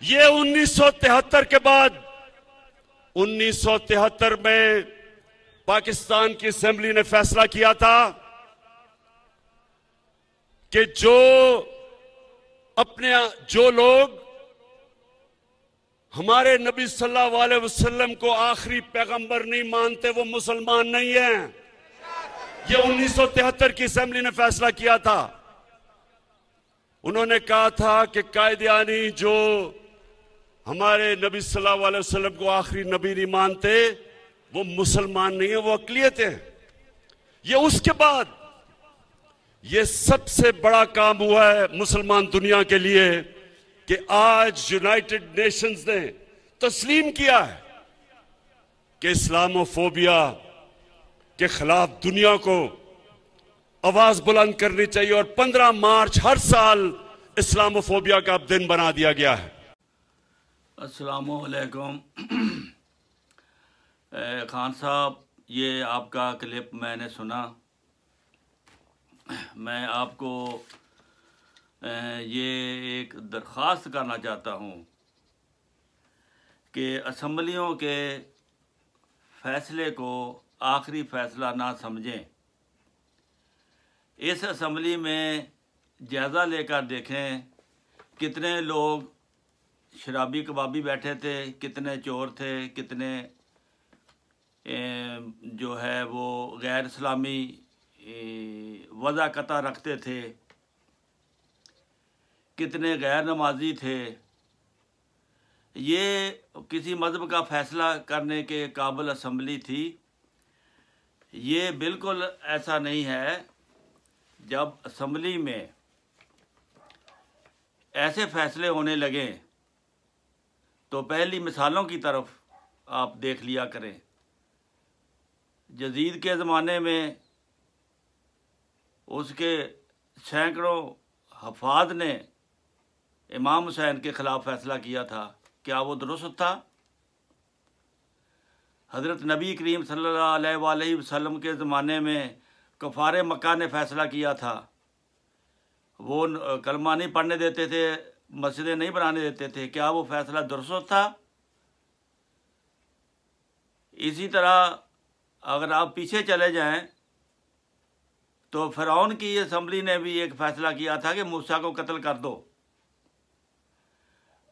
ये 1973 के बाद 1973 में पाकिस्तान की असेंबली ने फैसला किया था कि जो लोग हमारे नबी सल्लल्लाहु अलैहि वसल्लम को आखिरी पैगंबर नहीं मानते वो मुसलमान नहीं हैं। ये 1973 की असेंबली ने फैसला किया था। उन्होंने कहा था कि कायदियानी जो हमारे नबी सल्लल्लाहु अलैहि वसल्लम को आखिरी नबी नहीं मानते वो मुसलमान नहीं है, वो अक़लियत है। ये उसके बाद ये सबसे बड़ा काम हुआ है मुसलमान दुनिया के लिए कि आज यूनाइटेड नेशंस ने तस्लीम किया है कि इस्लामोफोबिया के खिलाफ दुनिया को आवाज बुलंद करनी चाहिए और 15 मार्च हर साल इस्लामोफोबिया का दिन बना दिया गया है। अस्सलामु अलैकुम। खान साहब, ये आपका क्लिप मैंने सुना। मैं आपको ये एक दरख्वास्त करना चाहता हूँ कि असम्बलियों के फैसले को आखिरी फैसला ना समझें। इस असम्बली में जायज़ा लेकर देखें कितने लोग शराबी कबाबी बैठे थे, कितने चोर थे, कितने जो है वो गैर इस्लामी वज़ाक़ता रखते थे, कितने गैर नमाजी थे। ये किसी मज़हब का फ़ैसला करने के काबिल असम्बली थी। ये बिल्कुल ऐसा नहीं है। जब असम्बली में ऐसे फ़ैसले होने लगें तो पहली मिसालों की तरफ आप देख लिया करें। यजीद के ज़माने में उसके सैकड़ों हफ़ाज ने इमाम हुसैन के ख़िलाफ़ फ़ैसला किया था। क्या वो दुरुस्त था? हज़रत नबी करीम सल्लल्लाहु अलैहि वसल्लम के ज़माने में कफ़ारे मक्का ने फ़ैसला किया था। वो कलमा नहीं पढ़ने देते थे, मस्जिदें नहीं बनाने देते थे। क्या वो फ़ैसला दुरुस्त था? इसी तरह अगर आप पीछे चले जाएं तो फ़िरौन की असम्बली ने भी एक फ़ैसला किया था कि मूसा को कत्ल कर दो।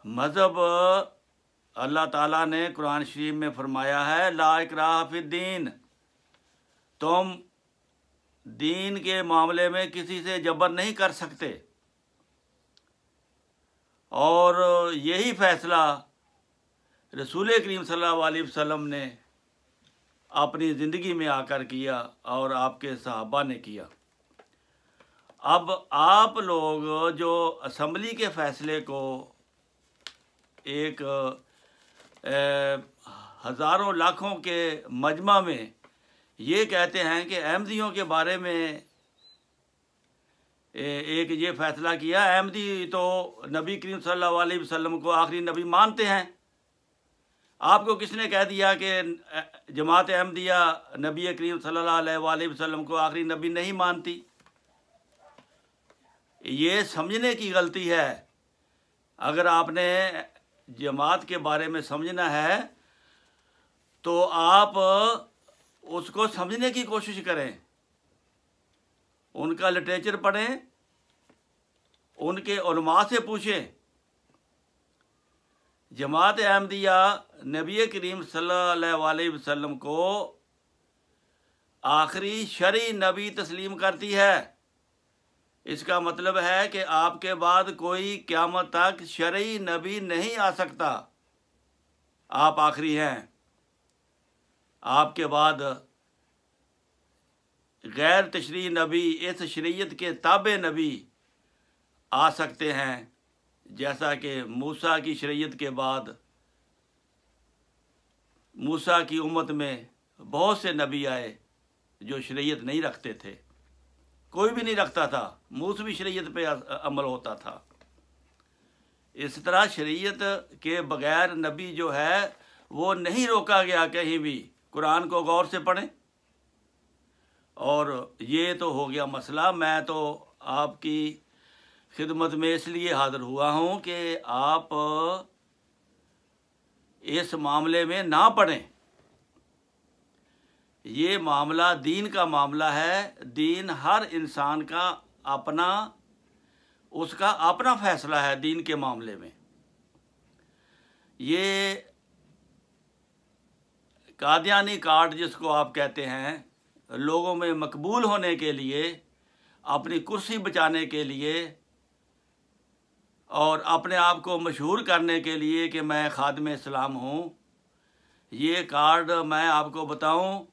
मज़हब अल्लाह ताला ने कुरान शरीफ में फरमाया है ला इकराह फिद्दीन, तुम दीन के मामले में किसी से जबर नहीं कर सकते। और यही फ़ैसला रसूल करीम सल्लल्लाहु अलैहि वसल्लम ने अपनी ज़िंदगी में आकर किया और आपके सहाबा ने किया। अब आप लोग जो असम्बली के फ़ैसले को एक हज़ारों लाखों के मजमा में ये कहते हैं कि अहमदियों के बारे में एक ये फ़ैसला किया, अहमदी तो नबी करीम सल्लल्लाहु अलैहि वसल्लम को आखिरी नबी मानते हैं। आपको किसने कह दिया कि जमात अहमदिया नबी करीम सल्लल्लाहु अलैहि वसल्लम को आखिरी नबी नहीं मानती? ये समझने की गलती है। अगर आपने जमात के बारे में समझना है तो आप उसको समझने की कोशिश करें, उनका लिटरेचर पढ़ें, उनके उलमा से पूछें। जमात अहमदिया नबी करीम सल्लल्लाहु अलैहि वसल्लम को आखिरी शरई नबी तस्लीम करती है। इसका मतलब है कि आपके बाद कोई क़यामत तक शरई नबी नहीं आ सकता। आप आखिरी हैं। आपके बाद गैर तशरीह नबी, इस शरीयत के ताबे नबी आ सकते हैं। जैसा कि मूसा की शरीयत के बाद मूसा की उम्मत में बहुत से नबी आए जो शरीयत नहीं रखते थे। कोई भी नहीं रखता था, मूसवी शरीयत पे अमल होता था। इस तरह शरीयत के बग़ैर नबी जो है वो नहीं रोका गया कहीं भी। कुरान को गौर से पढ़ें। और ये तो हो गया मसला। मैं तो आपकी खिदमत में इसलिए हाज़िर हुआ हूँ कि आप इस मामले में ना पड़ें। ये मामला दीन का मामला है। दीन हर इंसान का अपना, उसका अपना फैसला है दीन के मामले में। ये कादियानी कार्ड जिसको आप कहते हैं, लोगों में मकबूल होने के लिए, अपनी कुर्सी बचाने के लिए और अपने आप को मशहूर करने के लिए कि मैं खादिम इस्लाम हूँ, ये कार्ड मैं आपको बताऊं,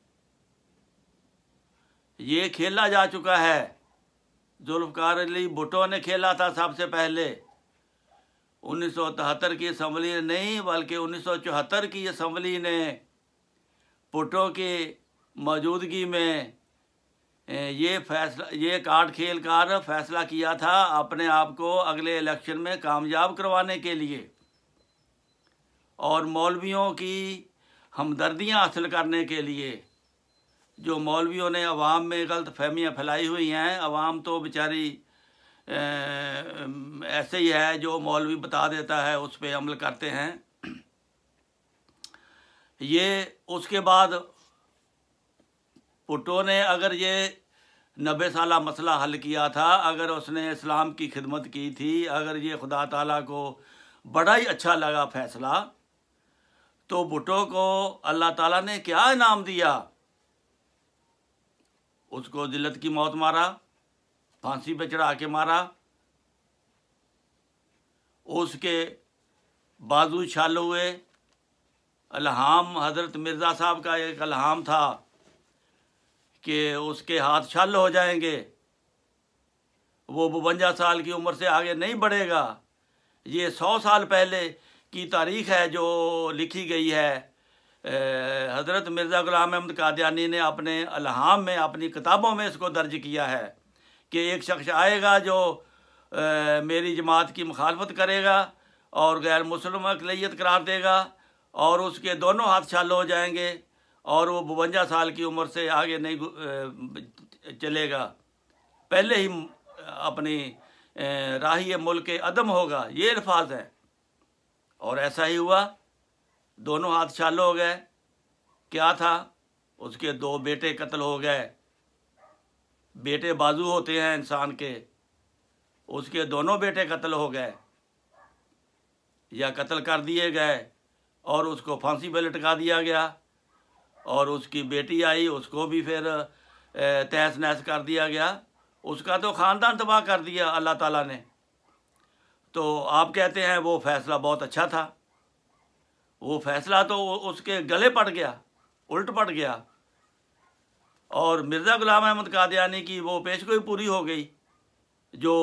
ये खेला जा चुका है। जुल्फ़िकार अली भुट्टो ने खेला था सबसे पहले। 1973 की असम्बली ने नहीं, बल्कि 1974 की असम्बली ने भुट्टो की मौजूदगी में ये कार्ड खेल कर फैसला किया था अपने आप को अगले इलेक्शन में कामयाब करवाने के लिए और मौलवियों की हमदर्दियां हासिल करने के लिए। जो मौलवियों ने अवाम में गलत फहमियाँ फैलाई हुई हैं, अवाम तो बेचारी ऐसे ही है, जो मौलवी बता देता है उस पर अमल करते हैं। ये उसके बाद भुट्टो ने अगर ये 90 साला मसला हल किया था, अगर उसने इस्लाम की खिदमत की थी, अगर ये खुदा ताला को बड़ा ही अच्छा लगा फैसला, तो भुट्टो को अल्लाह ताला ने क्या इनाम दिया? उसको जिल्लत की मौत मारा, फांसी पे चढ़ा के मारा, उसके बाजू छाल हुए। अल्हाम हज़रत मिर्ज़ा साहब का एक अल्हाम था कि उसके हाथ छाल हो जाएंगे, वो 52 साल की उम्र से आगे नहीं बढ़ेगा। ये 100 साल पहले की तारीख़ है जो लिखी गई है। हज़रत मिर्ज़ा ग़ुलाम अहमद कादियानी ने अपने अल्हाम में, अपनी किताबों में इसको दर्ज किया है कि एक शख्स आएगा जो मेरी जमात की मुखालफत करेगा और गैर मुस्लिम अक़लियत करार देगा और उसके दोनों हाथ छाल हो जाएंगे और वो 52 साल की उम्र से आगे नहीं चलेगा, पहले ही अपनी राही मुल्क अदम होगा। ये अल्फाज है और ऐसा ही हुआ। दोनों हाथ छाल हो गए। क्या था? उसके 2 बेटे कत्ल हो गए। बेटे बाजू होते हैं इंसान के, उसके दोनों बेटे कत्ल हो गए या कत्ल कर दिए गए और उसको फांसी पे लटका दिया गया। और उसकी बेटी आई, उसको भी फिर तहस नहस कर दिया गया। उसका तो ख़ानदान तबाह कर दिया अल्लाह ताला ने। तो आप कहते हैं वो फ़ैसला बहुत अच्छा था। वो फ़ैसला तो उसके गले पड़ गया, उल्ट पड़ गया और मिर्ज़ा ग़ुलाम अहमद कादियानी की वो पेशगोई पूरी हो गई जो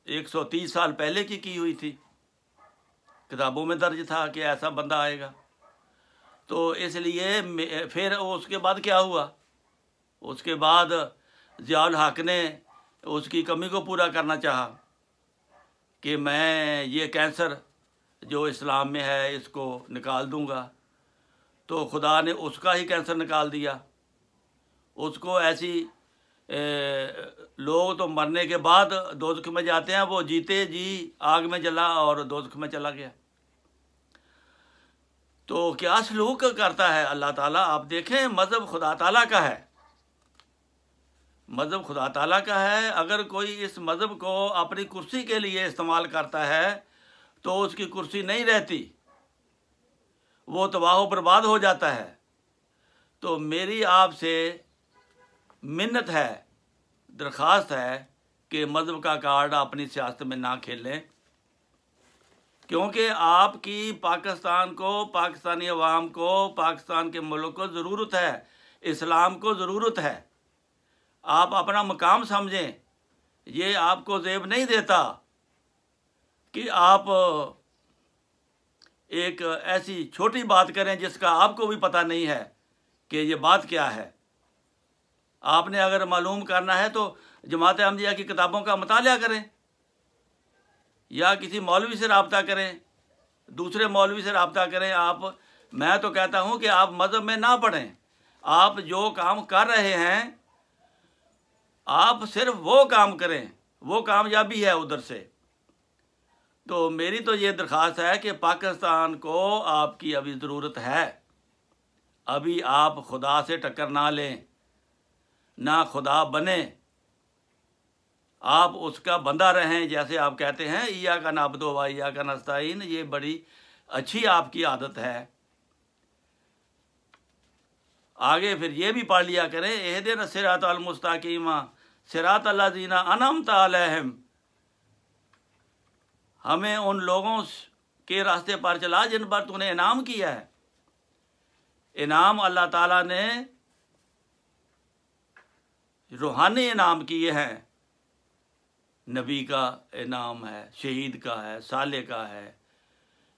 130 साल पहले की हुई थी। किताबों में दर्ज था कि ऐसा बंदा आएगा। तो इसलिए फिर उसके बाद क्या हुआ? उसके बाद ज़ियाउल हक ने उसकी कमी को पूरा करना चाहा कि मैं ये कैंसर जो इस्लाम में है इसको निकाल दूंगा। तो खुदा ने उसका ही कैंसर निकाल दिया। उसको ऐसी लोग तो मरने के बाद दोज़ख में जाते हैं, वो जीते जी आग में जला और दोज़ख में चला गया। तो क्या सलूक करता है अल्लाह ताला? आप देखें, मज़हब खुदा ताला का है, मज़हब खुदा ताला का है। अगर कोई इस मज़हब को अपनी कुर्सी के लिए इस्तेमाल करता है तो उसकी कुर्सी नहीं रहती, वो तबाह बर्बाद हो जाता है। तो मेरी आपसे मिन्नत है, दरख्वास्त है कि मज़हब का कार्ड अपनी सियासत में ना खेलें, क्योंकि आपकी पाकिस्तान को, पाकिस्तानी अवाम को, पाकिस्तान के मुल्क को ज़रूरत है, इस्लाम को ज़रूरत है। आप अपना मकाम समझें। ये आपको ज़ेब नहीं देता कि आप एक ऐसी छोटी बात करें जिसका आपको भी पता नहीं है कि ये बात क्या है। आपने अगर मालूम करना है तो जमात अहमदिया की किताबों का मुतालिया करें या किसी मौलवी से रब्ता करें, दूसरे मौलवी से रब्ता करें। मैं तो कहता हूँ कि आप मज़हब में ना पढ़ें। आप जो काम कर रहे हैं आप सिर्फ वो काम करें, वो कामयाबी है उधर से। तो मेरी तो ये दरख्वास्त है कि पाकिस्तान को आपकी अभी ज़रूरत है। अभी आप खुदा से टक्कर ना लें, ना खुदा बने, आप उसका बंदा रहें। जैसे आप कहते हैं ईया का नाबदो व ईया का नस्ताईन, ये बड़ी अच्छी आपकी आदत है। आगे फिर ये भी पढ़ लिया करें, एहदिन सिरातल मुस्तकीमा सिरातल लज़ीना अनअमत अलैहिम, हमें उन लोगों के रास्ते पर चला जिन पर तूने इनाम किया है। इनाम अल्लाह ताला ने रूहानी इनाम किए हैं। नबी का इनाम है, शहीद का है, साले का है,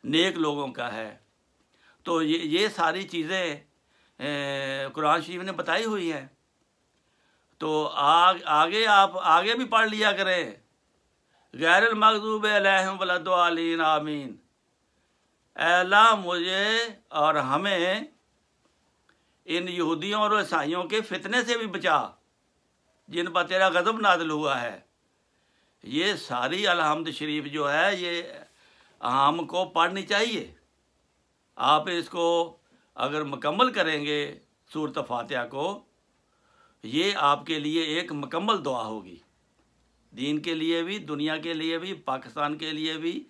नेक लोगों का है। तो ये सारी चीज़ें कुरान शरीफ ने बताई हुई हैं। तो आगे आप आगे भी पढ़ लिया करें, गैरुल मग़ज़ूब अलैहिम वलद्दालीन आमीन। अल्लाह मुझे और हमें इन यहूदियों और ईसाइयों के फितने से भी बचा जिन पर तेरा गज़ब नाज़िल हुआ है। ये सारी अलहम्द शरीफ जो है ये हमको पढ़नी चाहिए। आप इसको अगर मुकम्मल करेंगे सूरत फातिहा को, ये आपके लिए एक मुकम्मल दुआ होगी, दीन के लिए भी, दुनिया के लिए भी, पाकिस्तान के लिए भी,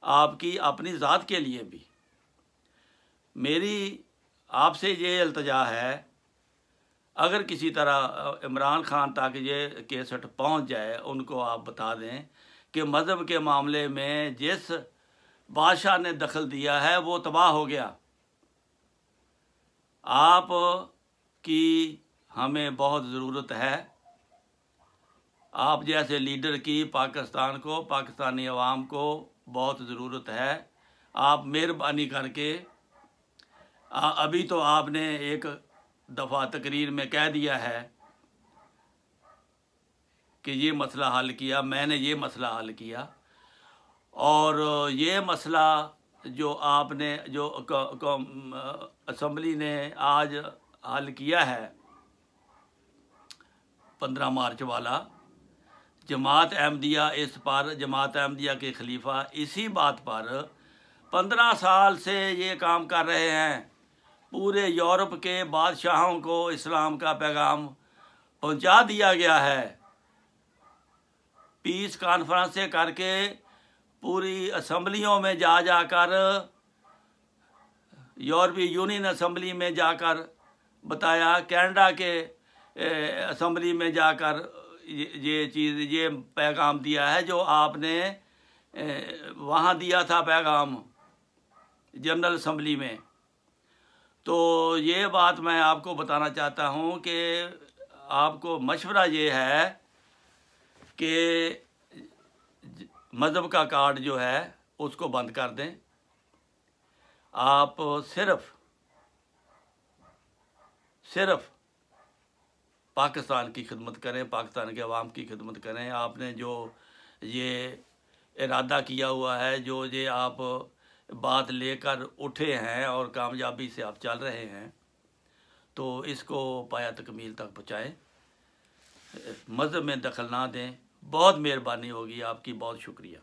आपकी अपनी ज़ात के लिए भी। मेरी आपसे ये इल्तजा है, अगर किसी तरह इमरान खान तक ये केसट पहुंच जाए, उनको आप बता दें कि मज़हब के मामले में जिस बादशाह ने दखल दिया है वो तबाह हो गया। आप की हमें बहुत ज़रूरत है, आप जैसे लीडर की पाकिस्तान को, पाकिस्तानी अवाम को बहुत ज़रूरत है। आप मेहरबानी करके, अभी तो आपने एक दफ़ा तकरीर में कह दिया है कि ये मसला हल किया, मैंने ये मसला हल किया, और ये मसला जो आपने जो असम्बली ने आज हल किया है 15 मार्च वाला, जमात अहमदिया इस पर, जमात अहमदिया के खलीफा इसी बात पर 15 साल से ये काम कर रहे हैं। पूरे यूरोप के बादशाहों को इस्लाम का पैगाम पहुंचा दिया गया है। पीस कॉन्फ्रेंसें करके, पूरी असम्बलियों में जाकर, यूरोपीय यूनियन असम्बली में जाकर बताया, कनाडा के असम्बली में जाकर ये चीज़, ये पैगाम दिया है जो आपने वहाँ दिया था पैगाम जनरल असम्बली में। तो ये बात मैं आपको बताना चाहता हूँ कि आपको मशवरा ये है कि मज़हब का कार्ड जो है उसको बंद कर दें। आप सिर्फ पाकिस्तान की खिदमत करें, पाकिस्तान के अवाम की खिदमत करें। आपने जो ये इरादा किया हुआ है, जो ये आप बात लेकर उठे हैं और कामयाबी से आप चल रहे हैं, तो इसको पाया तकमील तक पहुँचाएँ, मज़हब में दखल ना दें। बहुत मेहरबानी होगी आपकी, बहुत शुक्रिया।